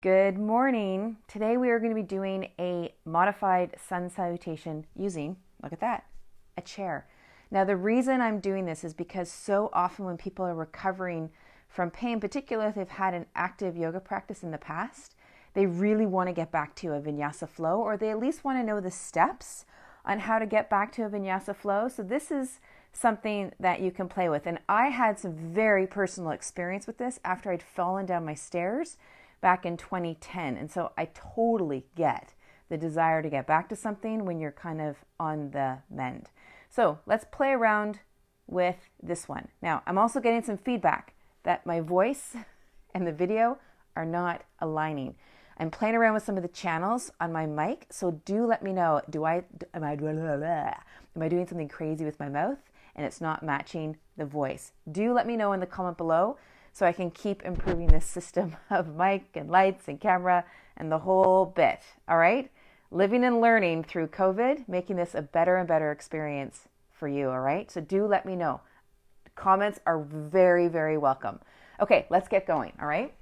Good morning. Today we are going to be doing a modified sun salutation using, look at that, a chair. Now the reason I'm doing this is because so often when people are recovering from pain, particularly if they've had an active yoga practice in the past, they really want to get back to a vinyasa flow, or they at least want to know the steps on how to get back to a vinyasa flow. So this is something that you can play with. And I had some very personal experience with this after I'd fallen down my stairs back in 2010. And so I totally get the desire to get back to something when you're kind of on the mend. So let's play around with this one. Now, I'm also getting some feedback that my voice and the video are not aligning. I'm playing around with some of the channels on my mic, so do let me know. Am I doing something crazy with my mouth and it's not matching the voice? Do let me know in the comment below so I can keep improving this system of mic and lights and camera and the whole bit. All right? Living and learning through COVID, making this a better and better experience for you. All right? So do let me know. Comments are very, very welcome. Okay, let's get going. All right?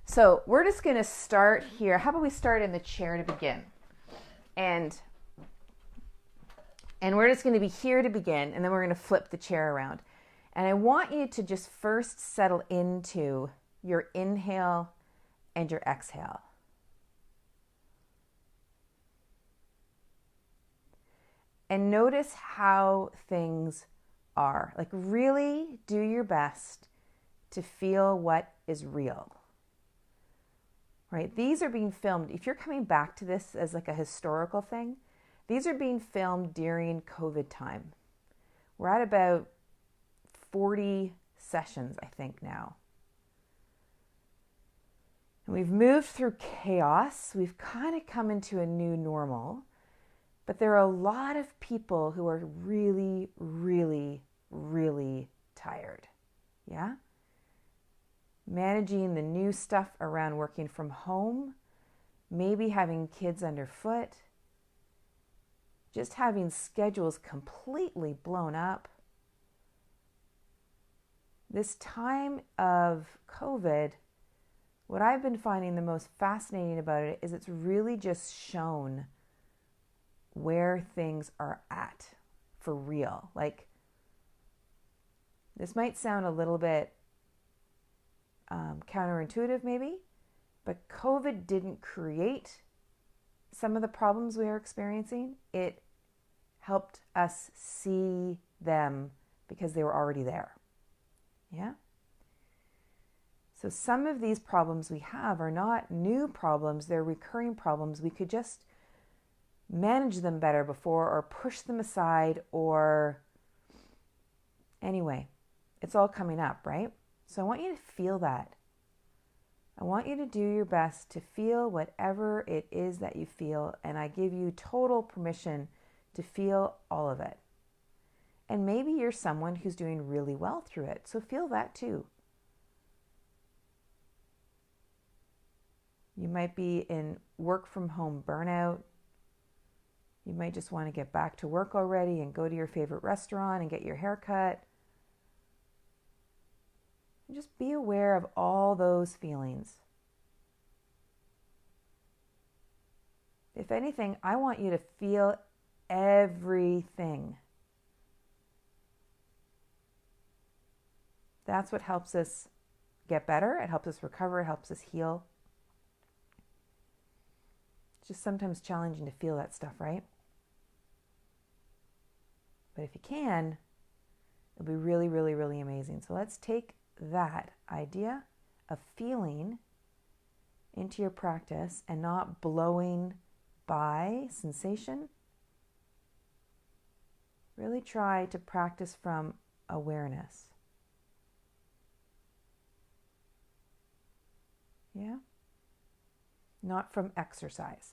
So we're just going to start here. How about we start in the chair to begin? And we're just going to be here to begin, and then we're going to flip the chair around. And I want you to just first settle into your inhale and your exhale. And notice how things are. Like, really do your best to feel what is real. Right? These are being filmed. If you're coming back to this as like a historical thing, these are being filmed during COVID time. We're at about 40 sessions, I think, now. And we've moved through chaos. We've kind of come into a new normal. But there are a lot of people who are really, really, really tired. Yeah? Managing the new stuff around working from home, maybe having kids underfoot, just having schedules completely blown up. This time of COVID, what I've been finding the most fascinating about it is it's really just shown where things are at for real. Like, this might sound a little bit counterintuitive maybe, but COVID didn't create some of the problems we are experiencing. It helped us see them because they were already there. Yeah? So some of these problems we have are not new problems, they're recurring problems. We could just manage them better before, or push them aside, or anyway, it's all coming up, right? So I want you to feel that. I want you to do your best to feel whatever it is that you feel, and I give you total permission to feel all of it. And maybe you're someone who's doing really well through it, so feel that too. You might be in work from home burnout. You might just want to get back to work already and go to your favorite restaurant and get your hair cut. Just be aware of all those feelings. If anything, I want you to feel everything. That's what helps us get better. It helps us recover. It helps us heal. It's just sometimes challenging to feel that stuff, right? But if you can, it'll be really, really, really amazing. So let's take that idea of feeling into your practice and not blowing by sensation. Really try to practice from awareness. Yeah? Not from exercise.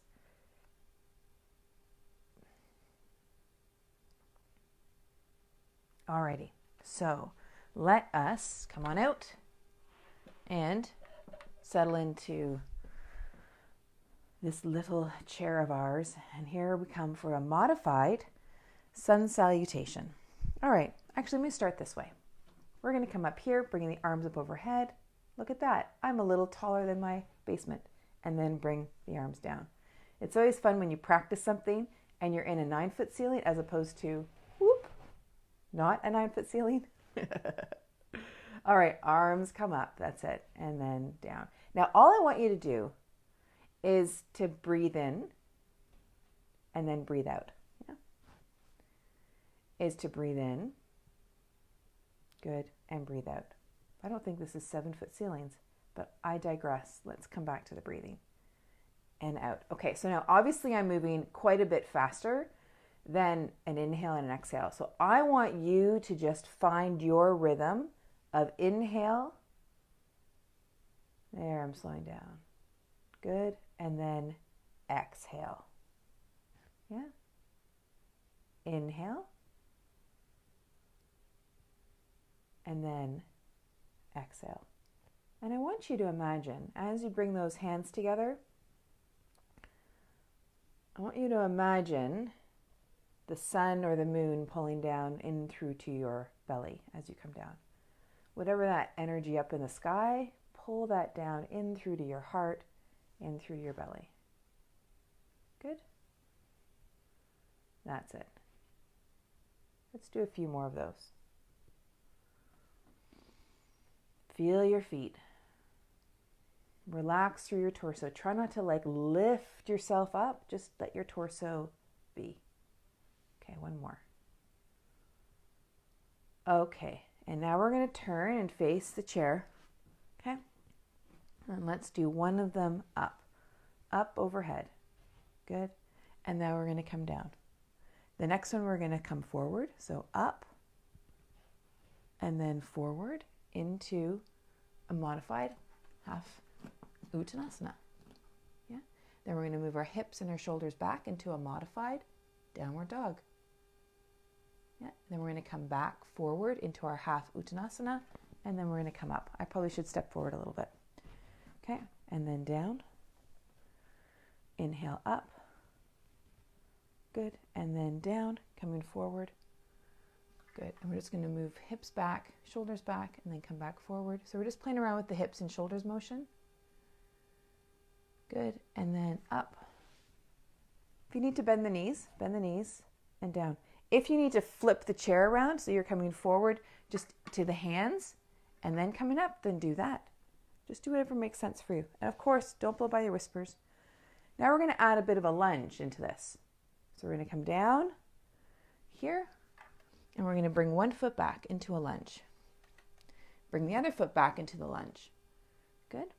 Alrighty, so let us come on out and settle into this little chair of ours. And here we come for a modified sun salutation. All right, actually, let me start this way. We're going to come up here, bringing the arms up overhead. Look at that. I'm a little taller than my basement. And then bring the arms down. It's always fun when you practice something and you're in a 9-foot ceiling as opposed to, whoop, not a 9-foot ceiling. All right, arms come up. That's it. And then down. Now, all I want you to do is to breathe in and then breathe out. Yeah. Is to breathe in. Good. And breathe out. I don't think this is 7-foot ceilings, but I digress. Let's come back to the breathing. And out. Okay, so now obviously I'm moving quite a bit faster than an inhale and an exhale. So I want you to just find your rhythm of inhale. There, I'm slowing down. Good. And then exhale. Yeah. Inhale. And then exhale. And I want you to imagine, as you bring those hands together, I want you to imagine the sun or the moon pulling down in through to your belly as you come down. Whatever that energy up in the sky, pull that down in through to your heart, in through to your belly. Good? That's it. Let's do a few more of those. Feel your feet. Relax through your torso. Try not to lift yourself up. Just let your torso be. Okay, one more. Okay, and now we're going to turn and face the chair. Okay, and let's do one of them up. Up overhead. Good. And now we're going to come down. The next one we're going to come forward. So up and then forward into a modified half Uttanasana. Yeah. Then we're going to move our hips and our shoulders back into a modified downward dog. Yeah. Then we're going to come back forward into our half Uttanasana, and then we're going to come up. I probably should step forward a little bit. Okay. And then down. Inhale up. Good. And then down, coming forward. Good. And we're just going to move hips back, shoulders back, and then come back forward. So we're just playing around with the hips and shoulders motion. Good. And then up. If you need to bend the knees and down. If you need to flip the chair around, so you're coming forward just to the hands and then coming up, then do that. Just do whatever makes sense for you. And of course, don't blow by your whispers. Now we're going to add a bit of a lunge into this. So we're going to come down here, and we're going to bring one foot back into a lunge. Bring the other foot back into the lunge. Good.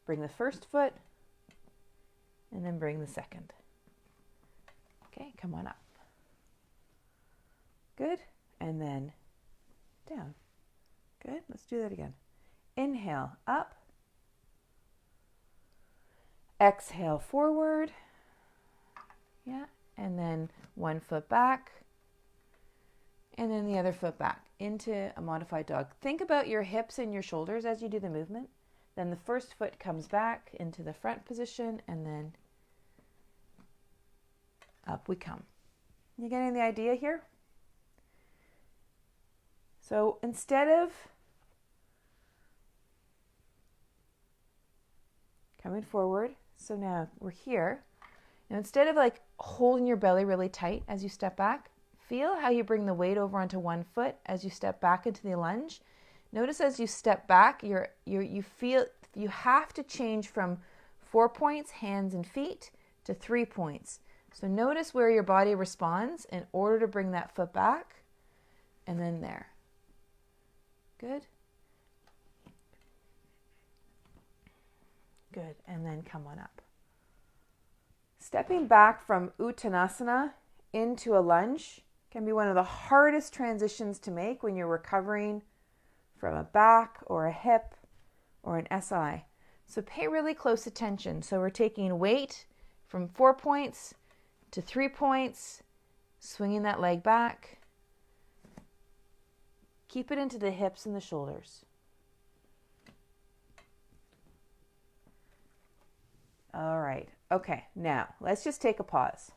Bring the first foot, and then bring the second. Okay, come on up. Good. And then down. Good. Let's do that again. Inhale, up. Exhale, forward. Yeah. And then one foot back. And then the other foot back into a modified dog. Think about your hips and your shoulders as you do the movement. Then the first foot comes back into the front position, and then up we come. You getting the idea here? So instead of coming forward, so now we're here. Now instead of holding your belly really tight as you step back, feel how you bring the weight over onto one foot as you step back into the lunge. Notice as you step back, you feel you have to change from 4 points, hands and feet, to 3 points. So notice where your body responds in order to bring that foot back, and then there. Good. Good, and then come on up. Stepping back from Uttanasana into a lunge can be one of the hardest transitions to make when you're recovering from a back or a hip or an SI. So pay really close attention. So we're taking weight from 4 points to 3 points, swinging that leg back. Keep it into the hips and the shoulders. All right. Okay, now let's just take a pause.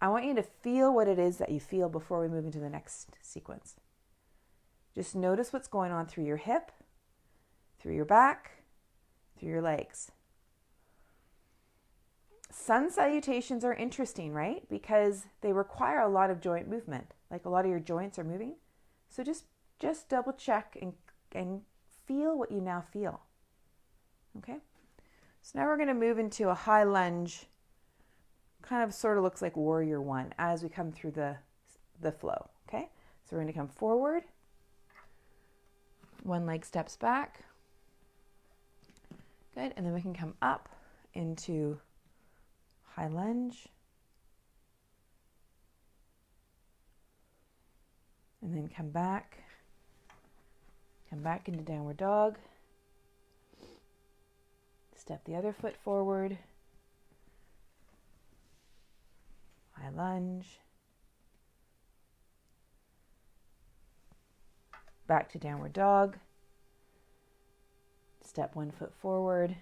I want you to feel what it is that you feel before we move into the next sequence. Just notice what's going on through your hip, through your back, through your legs. Sun salutations are interesting, right? Because they require a lot of joint movement. Like a lot of your joints are moving. So just double check and feel what you now feel. Okay? So now we're going to move into a high lunge. Kind of sort of looks like warrior one as we come through the flow. Okay? So we're going to come forward. One leg steps back. Good. And then we can come up into high lunge. And then come back into downward dog. Step the other foot forward. High lunge. Back to downward dog. Step one foot forward,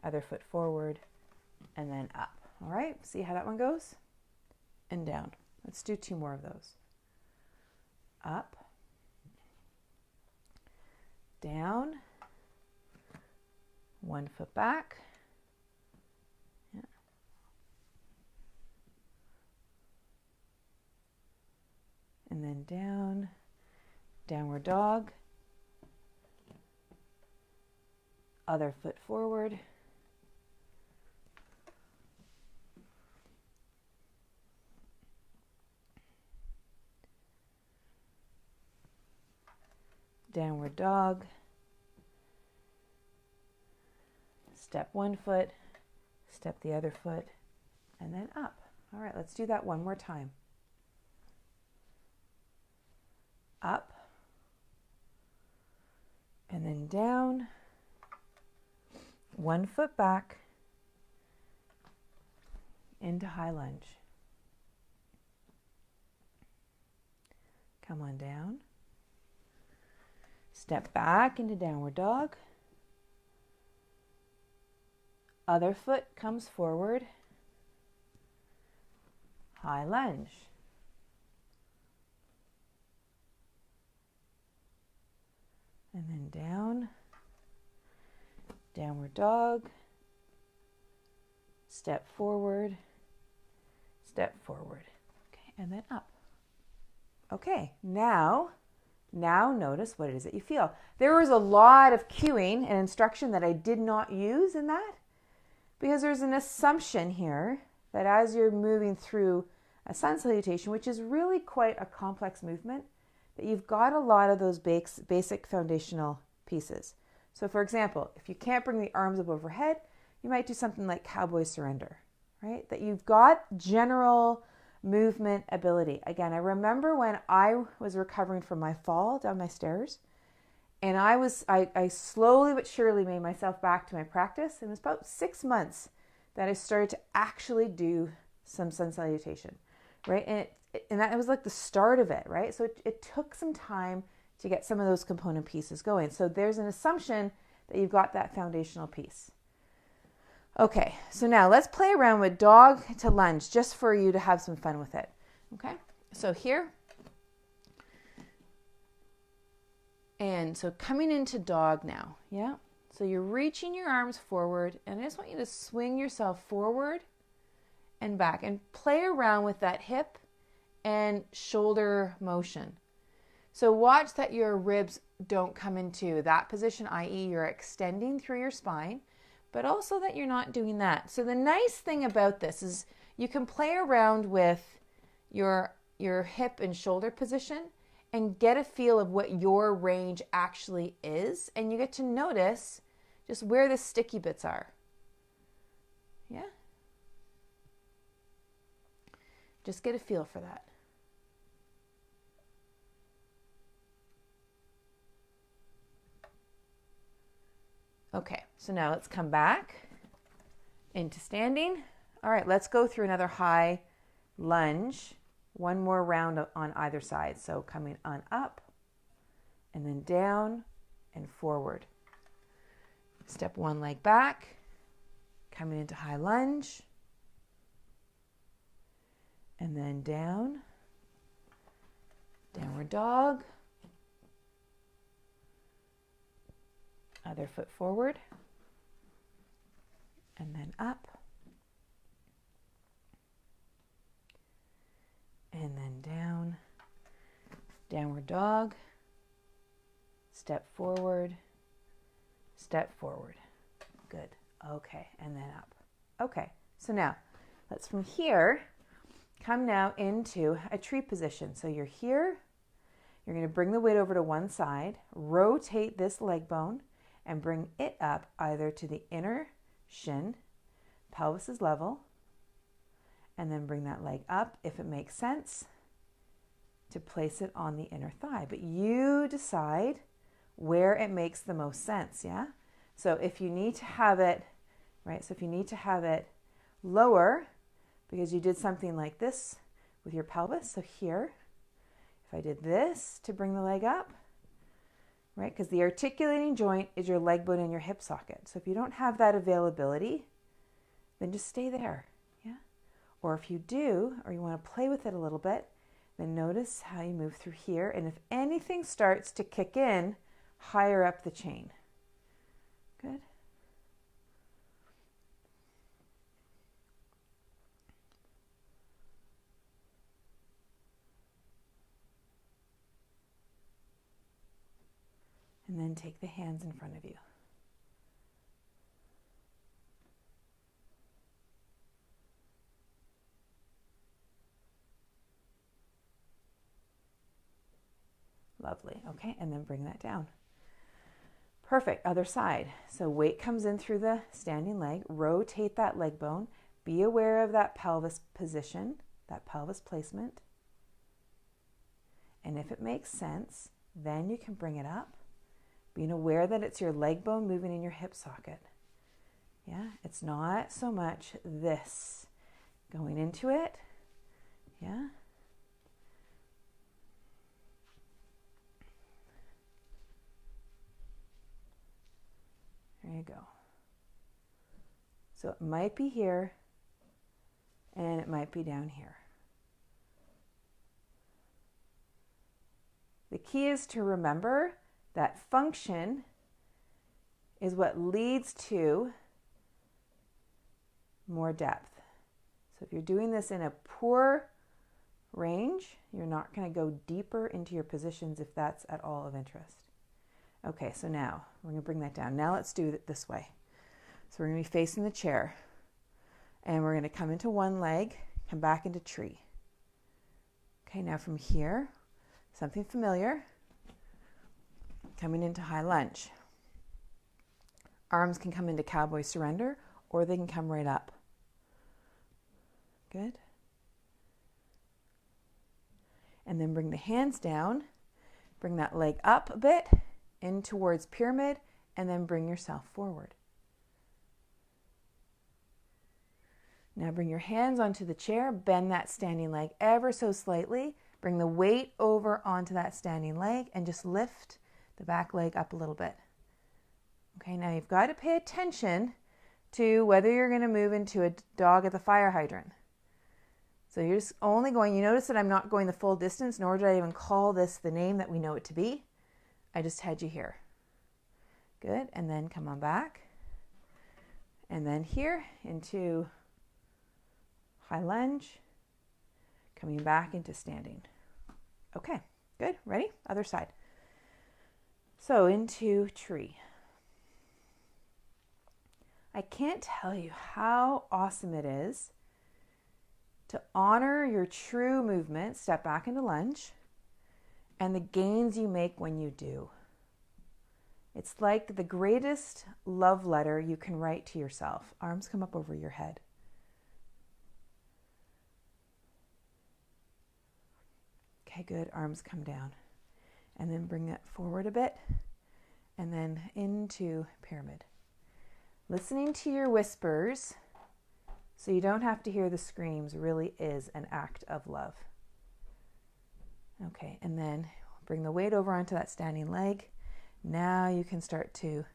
other foot forward, and then up. All right, see how that one goes? And down. Let's do 2 more of those. Up, down, 1 foot back, yeah. And then down, downward dog, other foot forward, downward dog, step 1 foot, step the other foot, and then up. All right, let's do that one more time. Up, and then down, 1 foot back, into high lunge. Come on down. Step back into downward dog. Other foot comes forward. High lunge. And then down. Downward dog. Step forward. Step forward. Okay, and then up. Okay, now notice what it is that you feel. There was a lot of cueing and instruction that I did not use in that because there's an assumption here that as you're moving through a sun salutation, which is really quite a complex movement, that you've got a lot of those basic foundational pieces. So for example, if you can't bring the arms up overhead, you might do something like cowboy surrender, right? That you've got general movement ability. Again, I remember when I was recovering from my fall down my stairs, and I slowly but surely made myself back to my practice. It was about 6 months that I started to actually do some sun salutation, right? And that was like the start of it, right? So it took some time to get some of those component pieces going. So there's an assumption that you've got that foundational piece. Okay, so now let's play around with dog to lunge just for you to have some fun with it. Okay, so here. And so coming into dog now, yeah? So you're reaching your arms forward, and I just want you to swing yourself forward and back and play around with that hip and shoulder motion. So watch that your ribs don't come into that position, i.e. you're extending through your spine, but also that you're not doing that. So the nice thing about this is you can play around with your hip and shoulder position and get a feel of what your range actually is, and you get to notice just where the sticky bits are. Yeah? Just get a feel for that. Okay, so now let's come back into standing. All right, let's go through another high lunge. One more round on either side. So coming on up and then down and forward. Step one leg back, coming into high lunge, and then down, downward dog, Other foot forward. And then up. And then down. Downward dog. Step forward. Step forward. Good. Okay, and then up. Okay, so now let's from here come now into a tree position. So you're here. You're going to bring the weight over to one side, rotate this leg bone, and bring it up either to the inner shin, pelvis is level, and then bring that leg up, if it makes sense, to place it on the inner thigh. But you decide where it makes the most sense, yeah? So if you need to have it, right, so if you need to have it lower, because you did something like this with your pelvis, so here, if I did this to bring the leg up, right, because the articulating joint is your leg bone and your hip socket. So if you don't have that availability, then just stay there, yeah? Or if you do, or you want to play with it a little bit, then notice how you move through here. And if anything starts to kick in, higher up the chain. Good. And then take the hands in front of you. Lovely. Okay, and then bring that down. Perfect. Other side. So weight comes in through the standing leg. Rotate that leg bone. Be aware of that pelvis position, that pelvis placement. And if it makes sense, then you can bring it up, being aware that it's your leg bone moving in your hip socket. Yeah, it's not so much this going into it. Yeah. There you go. So it might be here and it might be down here. The key is to remember that function is what leads to more depth. So if you're doing this in a poor range, you're not going to go deeper into your positions if that's at all of interest. Okay, so now we're going to bring that down. Now let's do it this way. So we're going to be facing the chair, and we're going to come into one leg, come back into tree. Okay, now from here, something familiar, coming into high lunge. Arms can come into cowboy surrender, or they can come right up. Good. And then bring the hands down, bring that leg up a bit, in towards pyramid, and then bring yourself forward. Now bring your hands onto the chair, bend that standing leg ever so slightly, bring the weight over onto that standing leg, and just lift the back leg up a little bit. Okay, now you've got to pay attention to whether you're going to move into a dog at the fire hydrant. So you're just only going, you notice that I'm not going the full distance, nor did I even call this the name that we know it to be. I just had you here. Good, and then come on back. And then here into high lunge, coming back into standing. Okay, good, ready? Other side. So into tree. I can't tell you how awesome it is to honor your true movement, step back into lunge, and the gains you make when you do. It's like the greatest love letter you can write to yourself. Arms come up over your head. Okay, good. Arms come down. And then bring it forward a bit, and then into pyramid. Listening to your whispers so you don't have to hear the screams really is an act of love. Okay, and then bring the weight over onto that standing leg. Now you can start to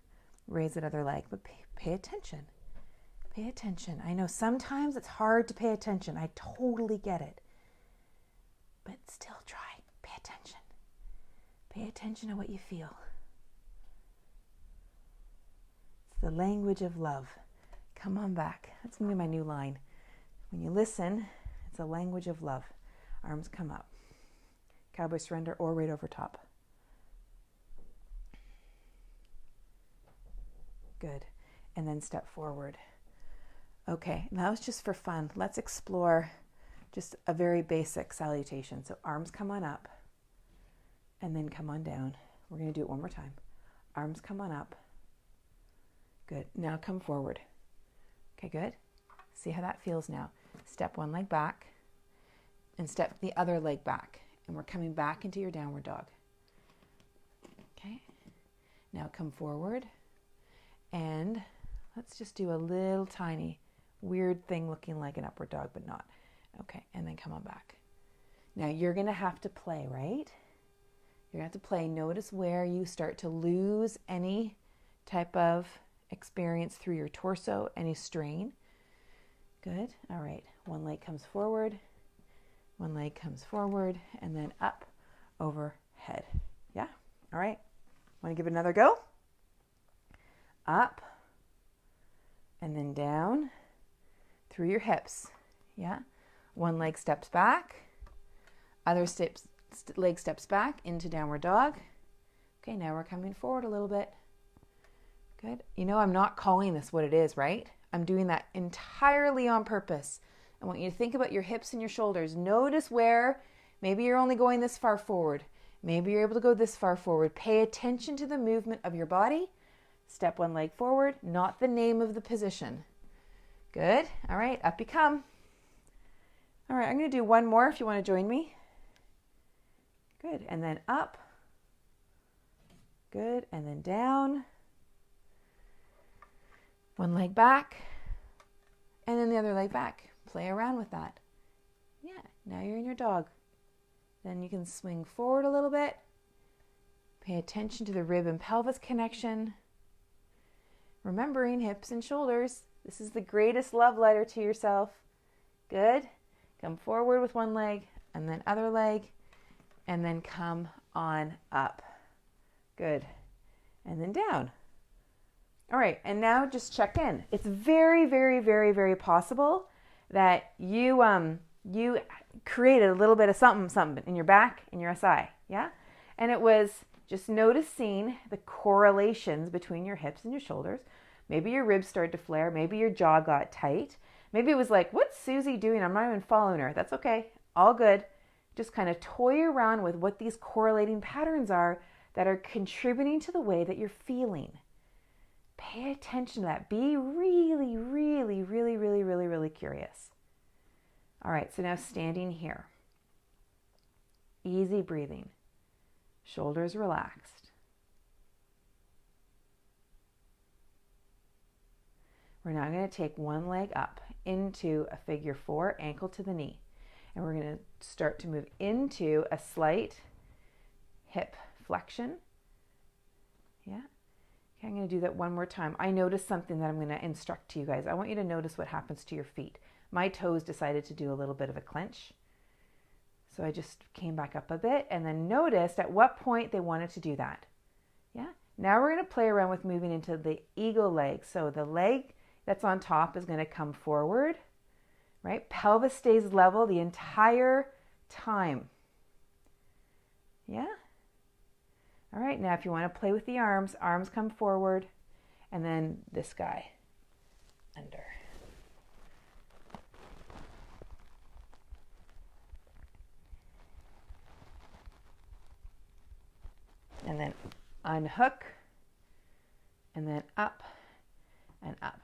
raise that other leg, but pay attention. Pay attention. I know sometimes it's hard to pay attention. I totally get it. But still try. Pay attention. Pay attention to what you feel. the language of love. Come on back. That's going to be my new line. When you listen, it's a language of love. Arms come up. Cowboy surrender or right over top. Good. And then step forward. Okay, that was just for fun. Let's explore just a very basic salutation. So arms come on up and then come on down. We're going to do it one more time. Arms come on up. Good. Now come forward. Okay, good. See how that feels now. Step one leg back and step the other leg back. And we're coming back into your downward dog. Okay. Now come forward and let's just do a little tiny weird thing looking like an upward dog, but not. Okay, and then come on back. Now you're going to have to play, right? You're going to have to play. Notice where you start to lose any type of experience through your torso, any strain. Good. All right. One leg comes forward, one leg comes forward, and then up, overhead. Yeah? All right. Want to give it another go? Up, and then down through your hips. Yeah? One leg steps back, other leg steps back into downward dog. Okay, now we're coming forward a little bit. Good. You know, I'm not calling this what it is, right? I'm doing that entirely on purpose. I want you to think about your hips and your shoulders. Notice where maybe you're only going this far forward. Maybe you're able to go this far forward. Pay attention to the movement of your body. Step one leg forward, not the name of the position. Good. All right, up you come. All right, I'm going to do one more if you want to join me. Good. And then up. Good. And then down. One leg back. And then the other leg back. Play around with that. Yeah, now you're in your dog. Then you can swing forward a little bit. Pay attention to the rib and pelvis connection. Remembering hips and shoulders. This is the greatest love letter to yourself. Good. Come forward with one leg and then other leg and then come on up. Good. And then down. All right. And now just check in. It's very, very, very, very possible that you created a little bit of something in your back, in your SI. Yeah. And it was just noticing the correlations between your hips and your shoulders. Maybe your ribs started to flare. Maybe your jaw got tight. Maybe it was like, what's Susie doing? I'm not even following her. That's okay. All good. Just kind of toy around with what these correlating patterns are that are contributing to the way that you're feeling. Pay attention to that. Be really, really, really, really, really, really curious. All right, so now standing here. Easy breathing. Shoulders relaxed. We're now going to take one leg up into a figure four, ankle to the knee. And we're going to start to move into a slight hip flexion. Yeah. Okay, I'm going to do that one more time. I noticed something that I'm going to instruct to you guys. I want you to notice what happens to your feet. My toes decided to do a little bit of a clench. So I just came back up a bit and then noticed at what point they wanted to do that. Yeah. Now we're going to play around with moving into the eagle leg. So the leg that's on top is going to come forward, right? Pelvis stays level the entire time. Yeah. All right. Now if you want to play with the arms, arms come forward and then this guy under. And then unhook, and then up and up.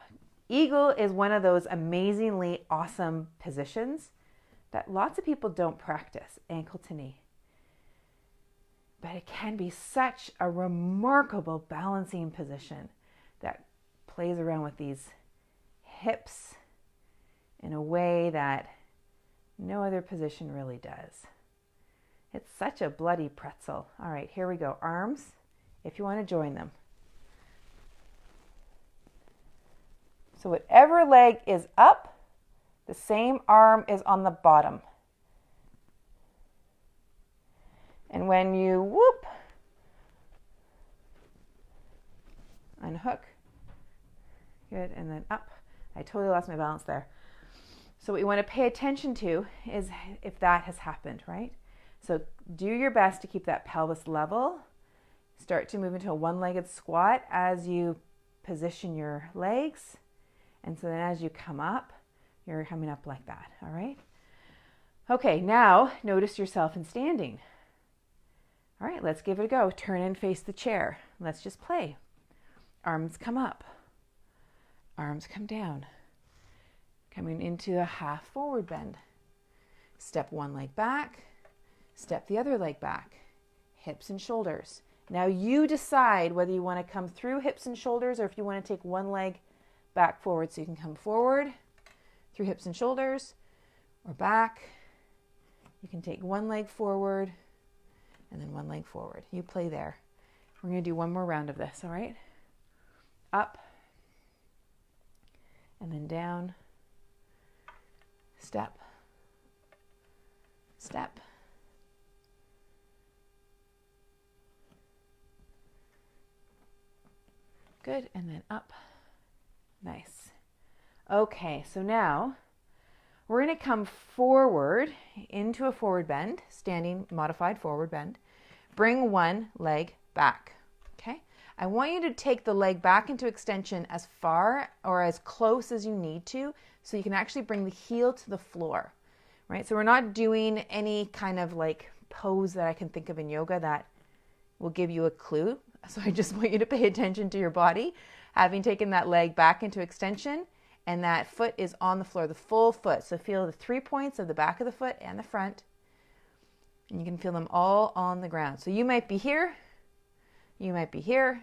Eagle is one of those amazingly awesome positions that lots of people don't practice, ankle to knee. But it can be such a remarkable balancing position that plays around with these hips in a way that no other position really does. It's such a bloody pretzel. All right, here we go. Arms, if you want to join them. So whatever leg is up, the same arm is on the bottom. And when you whoop, unhook, Good, and then up. I totally lost my balance there. So what you want to pay attention to is if that has happened, right? So do your best to keep that pelvis level. Start to move into a one-legged squat as you position your legs. And so then as you come up, you're coming up like that, all right? Okay, now notice yourself in standing. All right, let's give it a go. Turn and face the chair. Let's just play. Arms come up. Arms come down. Coming into a half forward bend. Step one leg back. Step the other leg back. Hips and shoulders. Now you decide whether you want to come through hips and shoulders or if you want to take one leg back forward. So you can come forward through hips and shoulders or back. You can take one leg forward and then one leg forward. You play there. We're going to do one more round of this, all right? Up and then down. Step. Step. Good, and then up. Nice. Okay, so now we're going to come forward into a forward bend, standing modified forward bend. Bring one leg back, okay? I want you to take the leg back into extension as far or as close as you need to so you can actually bring the heel to the floor, right? So we're not doing any kind of like pose that I can think of in yoga that will give you a clue. So I just want you to pay attention to your body, having taken that leg back into extension, and that foot is on the floor, the full foot. So feel the 3 points of the back of the foot and the front, and you can feel them all on the ground. So you might be here, you might be here.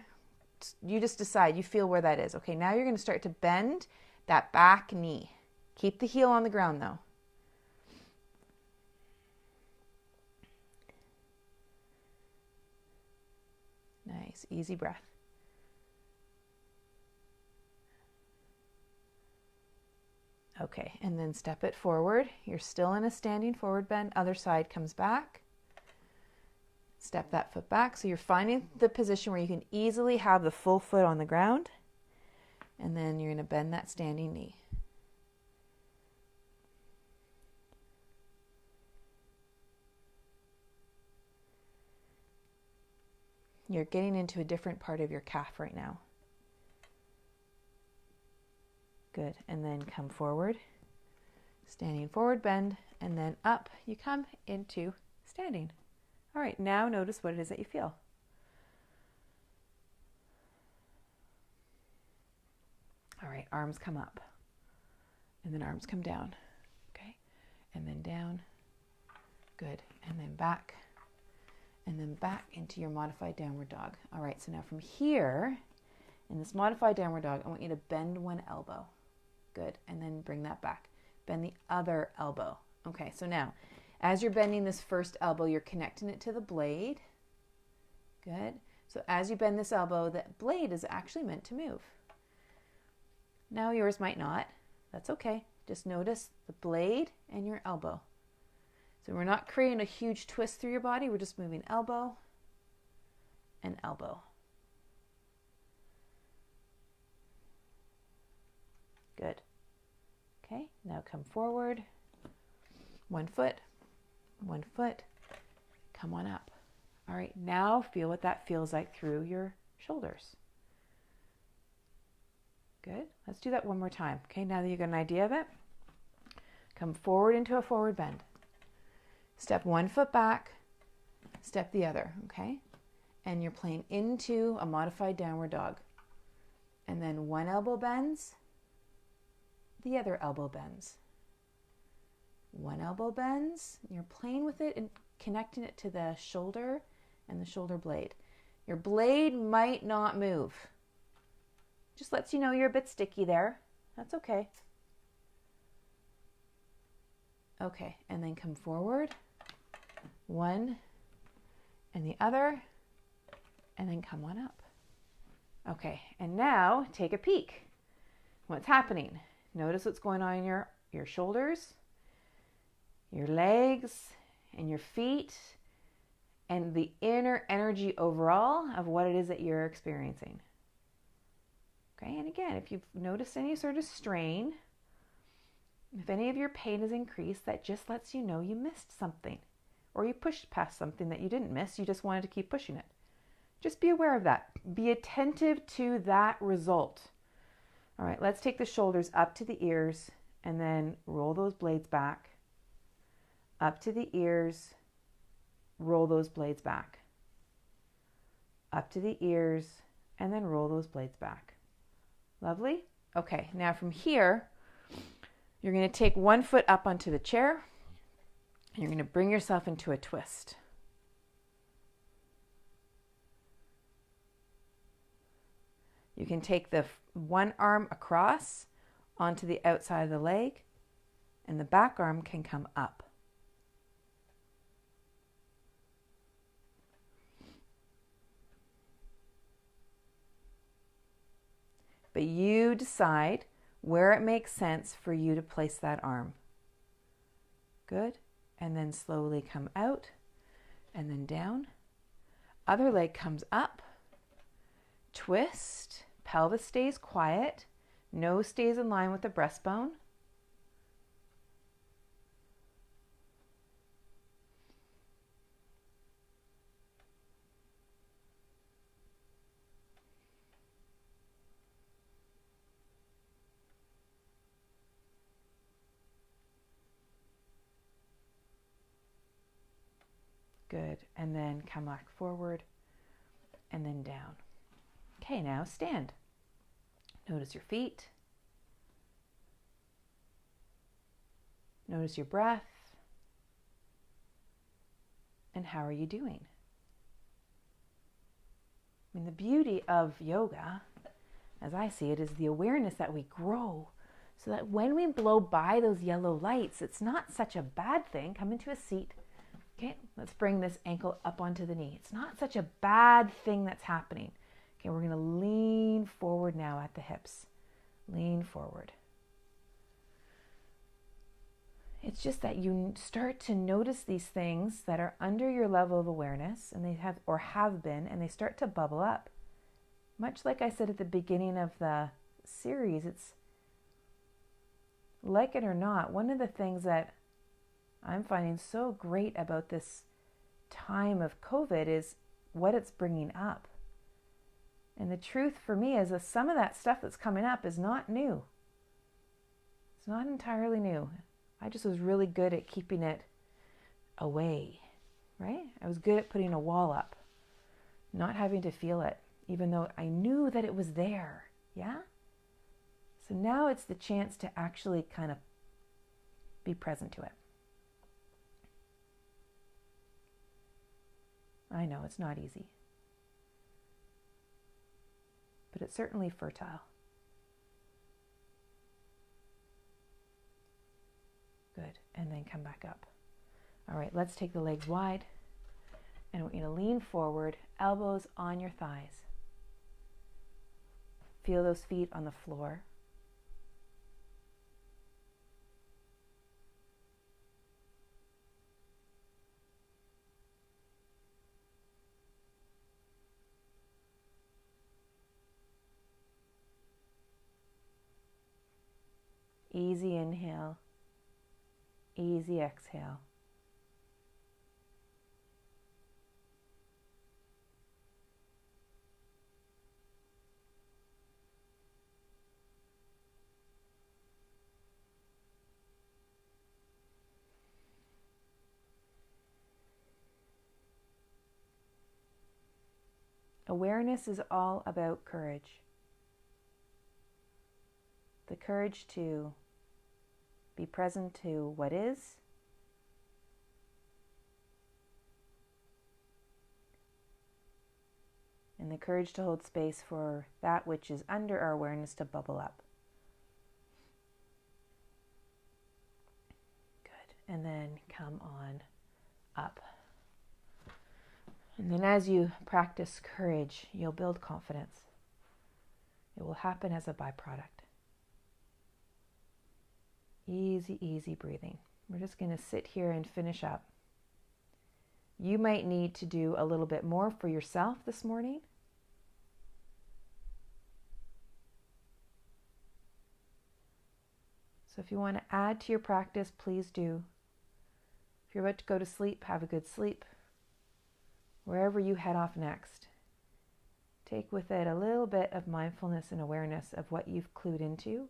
You just decide, you feel where that is. Okay, now you're going to start to bend that back knee. Keep the heel on the ground though. Nice, easy breath. Okay, and then step it forward. You're still in a standing forward bend. Other side comes back. Step that foot back. So you're finding the position where you can easily have the full foot on the ground. And then you're going to bend that standing knee. You're getting into a different part of your calf right now. Good, and then come forward, standing forward bend, and then up you come into standing. All right, now notice what it is that you feel. All right, arms come up, and then arms come down, okay? And then down, good, and then back into your modified downward dog. All right, so now from here, in this modified downward dog, I want you to bend one elbow. Good, and then bring that back. Bend the other elbow. Okay, so now, as you're bending this first elbow, you're connecting it to the blade. Good. So as you bend this elbow, that blade is actually meant to move. Now yours might not. That's okay. Just notice the blade and your elbow. So we're not creating a huge twist through your body. We're just moving elbow and elbow. Good. Okay, now come forward. One foot, come on up. All right, now feel what that feels like through your shoulders. Good. Let's do that one more time. Okay, now that you got an idea of it, come forward into a forward bend. Step one foot back, step the other, okay? And you're playing into a modified downward dog. And then one elbow bends, the other elbow bends. One elbow bends, you're playing with it and connecting it to the shoulder and the shoulder blade. Your blade might not move. Just lets you know you're a bit sticky there. That's okay. Okay, and then come forward. One and the other, and then come on up. Okay, and now take a peek. What's happening? Notice what's going on in your shoulders, your legs, and your feet, and the inner energy overall of what it is that you're experiencing. Okay, and again, if you've noticed any sort of strain, if any of your pain has increased, that just lets you know you missed something, or you pushed past something that you didn't miss, you just wanted to keep pushing it. Just be aware of that. Be attentive to that result. All right, let's take the shoulders up to the ears and then roll those blades back. Up to the ears, roll those blades back. Up to the ears, and then roll those blades back. Lovely. Okay, now from here, you're going to take one foot up onto the chair, and you're going to bring yourself into a twist. You can take the one arm across onto the outside of the leg, and the back arm can come up. But you decide where it makes sense for you to place that arm. Good. And then slowly come out and then down. Other leg comes up. Twist. Pelvis stays quiet. Nose stays in line with the breastbone. Good. And then come back forward and then down. Okay, now stand. Notice your feet. Notice your breath. And how are you doing? I mean, the beauty of yoga, as I see it, is the awareness that we grow so that when we blow by those yellow lights, it's not such a bad thing. Come into a seat. Okay, let's bring this ankle up onto the knee. It's not such a bad thing that's happening. Okay, we're going to lean forward now at the hips. Lean forward. It's just that you start to notice these things that are under your level of awareness, and they have been, and they start to bubble up. Much like I said at the beginning of the series, it's like it or not, one of the things that I'm finding so great about this time of COVID is what it's bringing up. And the truth for me is that some of that stuff that's coming up is not new. It's not entirely new. I just was really good at keeping it away, right? I was good at putting a wall up, not having to feel it, even though I knew that it was there, yeah? So now it's the chance to actually kind of be present to it. I know it's not easy, but it's certainly fertile. Good, and then come back up. All right, let's take the legs wide, and we're going to lean forward, elbows on your thighs. Feel those feet on the floor. Easy inhale, easy exhale. Awareness is all about courage. The courage to be present to what is, and the courage to hold space for that which is under our awareness to bubble up. Good. And then come on up. And then as you practice courage, you'll build confidence. It will happen as a byproduct. Easy, easy breathing. We're just going to sit here and finish up. You might need to do a little bit more for yourself this morning. So if you want to add to your practice, please do. If you're about to go to sleep, have a good sleep. Wherever you head off next, take with it a little bit of mindfulness and awareness of what you've clued into.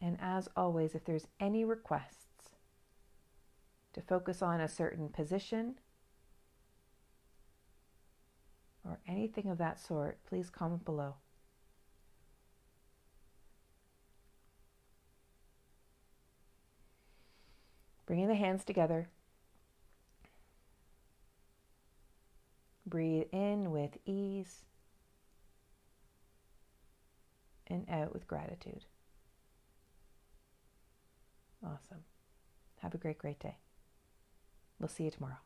And as always, if there's any requests to focus on a certain position or anything of that sort, please comment below. Bringing the hands together. Breathe in with ease and out with gratitude. Awesome. Have a great, great day. We'll see you tomorrow.